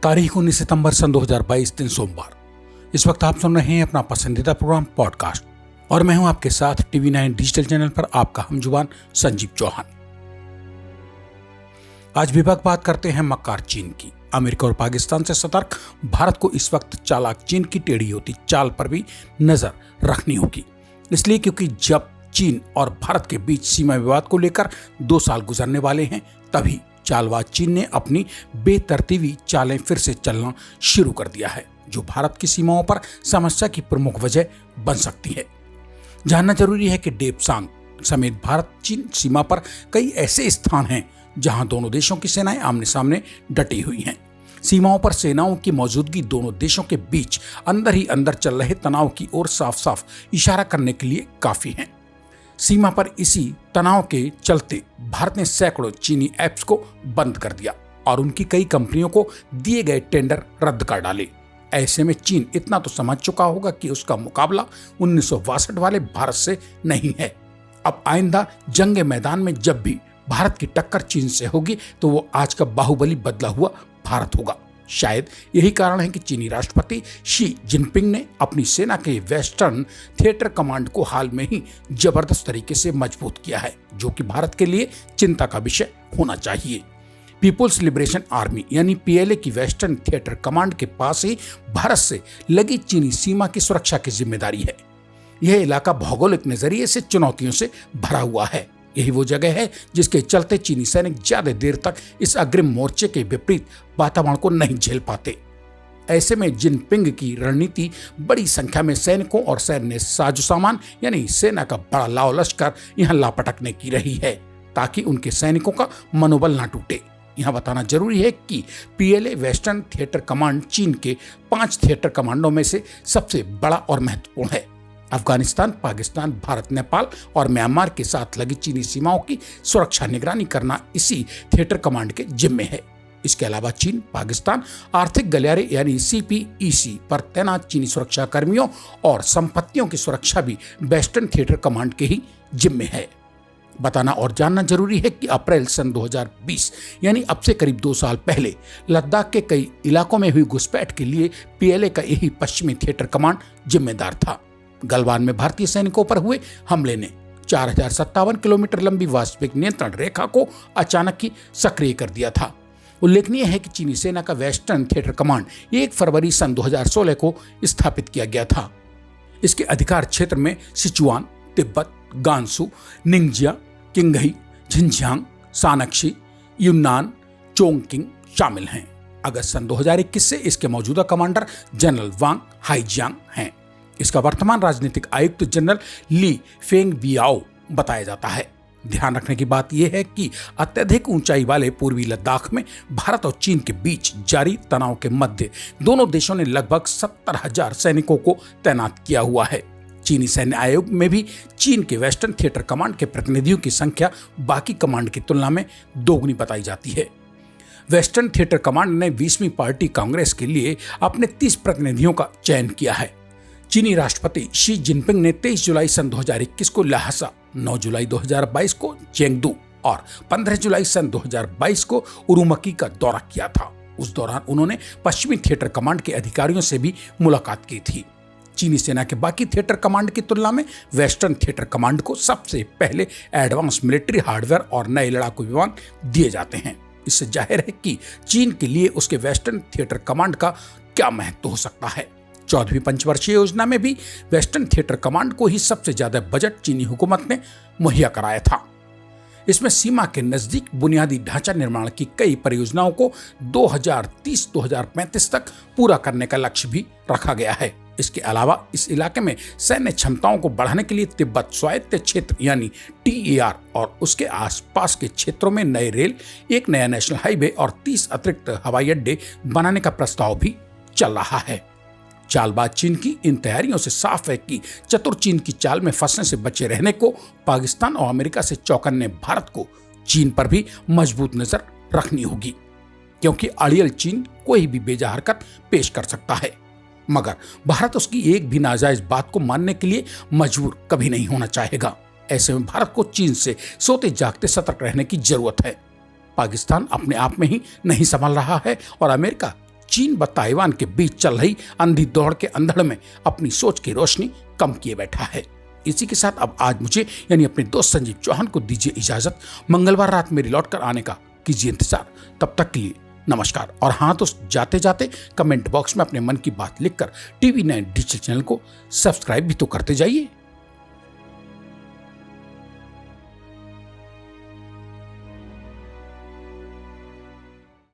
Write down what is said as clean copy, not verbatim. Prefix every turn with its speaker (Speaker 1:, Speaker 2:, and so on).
Speaker 1: तारीख 19 सितंबर सन 2022 दिन सोमवार। इस वक्त आप सुन रहे हैं अपना पसंदीदा प्रोग्राम पॉडकास्ट और मैं हूं आपके साथ TV9 डिजिटल चैनल पर आपका हमजुबान संजीव चौहान। आज विभाग बात करते हैं मक्कार चीन की। अमेरिका और पाकिस्तान से सतर्क भारत को इस वक्त चालाक चीन की टेढ़ी होती चाल पर भी नजर रखनी होगी। इसलिए क्योंकि जब चीन और भारत के बीच सीमा विवाद को लेकर 2 साल गुजरने वाले हैं, तभी चालबाज चीन ने अपनी बेतरतीबी चालें फिर से चलना शुरू कर दिया है, जो भारत की सीमाओं पर समस्या की प्रमुख वजह बन सकती है। जानना जरूरी है कि डेप्सांग समेत भारत चीन सीमा पर कई ऐसे स्थान हैं जहां दोनों देशों की सेनाएं आमने सामने डटी हुई हैं। सीमाओं पर सेनाओं की मौजूदगी दोनों देशों के बीच अंदर ही अंदर चल रहे तनाव की ओर साफ साफ इशारा करने के लिए काफी है। सीमा पर इसी तनाव के चलते भारत ने सैकड़ों चीनी ऐप्स को बंद कर दिया और उनकी कई कंपनियों को दिए गए टेंडर रद्द कर डाले। ऐसे में चीन इतना तो समझ चुका होगा कि उसका मुकाबला 1962 वाले भारत से नहीं है। अब आइंदा जंग मैदान में जब भी भारत की टक्कर चीन से होगी तो वो आज का बाहुबली बदला हुआ भारत होगा। शायद यही कारण है कि चीनी राष्ट्रपति शी जिनपिंग ने अपनी सेना के वेस्टर्न थिएटर कमांड को हाल में ही जबरदस्त तरीके से मजबूत किया है, जो कि भारत के लिए चिंता का विषय होना चाहिए। पीपुल्स लिबरेशन आर्मी यानी PLA की वेस्टर्न थिएटर कमांड के पास ही भारत से लगी चीनी सीमा की सुरक्षा की जिम्मेदारी है। यह इलाका भौगोलिक नजरिए से चुनौतियों से भरा हुआ है। यही वो जगह है जिसके चलते चीनी सैनिक ज्यादा देर तक इस अग्रिम मोर्चे के विपरीत वातावरण को नहीं झेल पाते। ऐसे में जिनपिंग की रणनीति बड़ी संख्या में सैनिकों और सैन्य साजो सामान यानी सेना का बड़ा लाव लश्कर यहाँ लापटकने की रही है, ताकि उनके सैनिकों का मनोबल न टूटे। यहाँ बताना जरूरी है कि PLA वेस्टर्न थिएटर कमांड चीन के 5 थिएटर कमांडों में से सबसे बड़ा और महत्वपूर्ण है। अफगानिस्तान, पाकिस्तान, भारत, नेपाल और म्यांमार के साथ लगी चीनी सीमाओं की सुरक्षा निगरानी करना इसी थिएटर कमांड के जिम्मे है। इसके अलावा चीन पाकिस्तान आर्थिक गलियारे यानी CPEC पर तैनात चीनी सुरक्षा कर्मियों और संपत्तियों की सुरक्षा भी वेस्टर्न थिएटर कमांड के ही जिम्मे है। बताना और जानना जरूरी है कि अप्रैल सन 2020 यानी अब से करीब 2 साल पहले लद्दाख के कई इलाकों में हुई घुसपैठ के लिए PLA का यही पश्चिमी थिएटर कमांड जिम्मेदार था। गलवान में भारतीय सैनिकों पर हुए हमले ने 4057 किलोमीटर लंबी वास्तविक नियंत्रण रेखा को अचानक ही सक्रिय कर दिया था। उल्लेखनीय है कि चीनी सेना का वेस्टर्न थिएटर कमांड 1 फरवरी सन 2016 को स्थापित किया गया था। इसके अधिकार क्षेत्र में सिचुआन, तिब्बत, गांसू, निंगजिया, किंगही, झिंझियांग, सानक्षी, यूनान, चोंगकिंग शामिल हैं। अगस्त सन 2021 से इसके मौजूदा कमांडर जनरल वांग हाईजियांग हैं। इसका वर्तमान राजनीतिक आयुक्त जनरल ली फेंगबियाओ बताया जाता है। ध्यान रखने की बात यह है कि अत्यधिक ऊंचाई वाले पूर्वी लद्दाख में भारत और चीन के बीच जारी तनाव के मध्य दोनों देशों ने लगभग 70,000 सैनिकों को तैनात किया हुआ है। चीनी सैन्य आयोग में भी चीन के वेस्टर्न थिएटर कमांड के प्रतिनिधियों की संख्या बाकी कमांड की तुलना में दोगुनी बताई जाती है। वेस्टर्न थिएटर कमांड ने 20वीं पार्टी कांग्रेस के लिए अपने 30 प्रतिनिधियों का चयन किया है। चीनी राष्ट्रपति शी जिनपिंग ने 23 जुलाई सन 2021 को ल्हासा, 9 जुलाई 2022 को चेंगडू और 15 जुलाई सन 2022 को उरुमकी का दौरा किया था। उस दौरान उन्होंने पश्चिमी थिएटर कमांड के अधिकारियों से भी मुलाकात की थी। चीनी सेना के बाकी थिएटर कमांड की तुलना में वेस्टर्न थिएटर कमांड को सबसे पहले एडवांस मिलिट्री हार्डवेयर और नए लड़ाकू विमान दिए जाते हैं। इससे जाहिर है कि चीन के लिए उसके वेस्टर्न थिएटर कमांड का क्या महत्व हो सकता है। 14वीं पंचवर्षीय योजना में भी वेस्टर्न थिएटर कमांड को ही सबसे ज्यादा बजट चीनी हुकूमत ने मुहैया कराया था। इसमें सीमा के नजदीक बुनियादी ढांचा निर्माण की कई परियोजनाओं को 2030-2035 तक पूरा करने का लक्ष्य भी रखा गया है। इसके अलावा इस इलाके में सैन्य क्षमताओं को बढ़ाने के लिए तिब्बत स्वायत्त क्षेत्र यानी TAR और उसके आसपास के क्षेत्रों में नए रेल, एक नया नेशनल हाईवे और 30 अतिरिक्त हवाई अड्डे बनाने का प्रस्ताव भी चल रहा है। चालबाज चीन की इन तैयारियों से साफ है कि चतुर चीन की चाल में फंसने से बचे रहने को पाकिस्तान और अमेरिका से चौकन्ने भारत को चीन पर भी मजबूत नजर रखनी होगी, क्योंकि अड़ियल चीन कोई भी बेजा हरकत पेश कर सकता है, मगर भारत उसकी एक भी नाजायज बात को मानने के लिए मजबूर कभी नहीं होना चाहेगा। ऐसे में भारत को चीन से सोते जागते सतर्क रहने की जरूरत है। पाकिस्तान अपने आप में ही नहीं संभल रहा है और अमेरिका चीन व ताइवान के बीच चल रही अंधी दौड़ के अंधड़ में अपनी सोच की रोशनी कम किए बैठा है। इसी के साथ अब आज मुझे यानी अपने दोस्त संजीव चौहान को दीजिए इजाजत। मंगलवार रात मेरी लौटकर आने का कीजिए इंतजार। तब तक के लिए नमस्कार। और हाँ, तो जाते जाते कमेंट बॉक्स में अपने मन की बात लिखकर TV9 डिजिटल चैनल को सब्सक्राइब भी तो करते जाइए।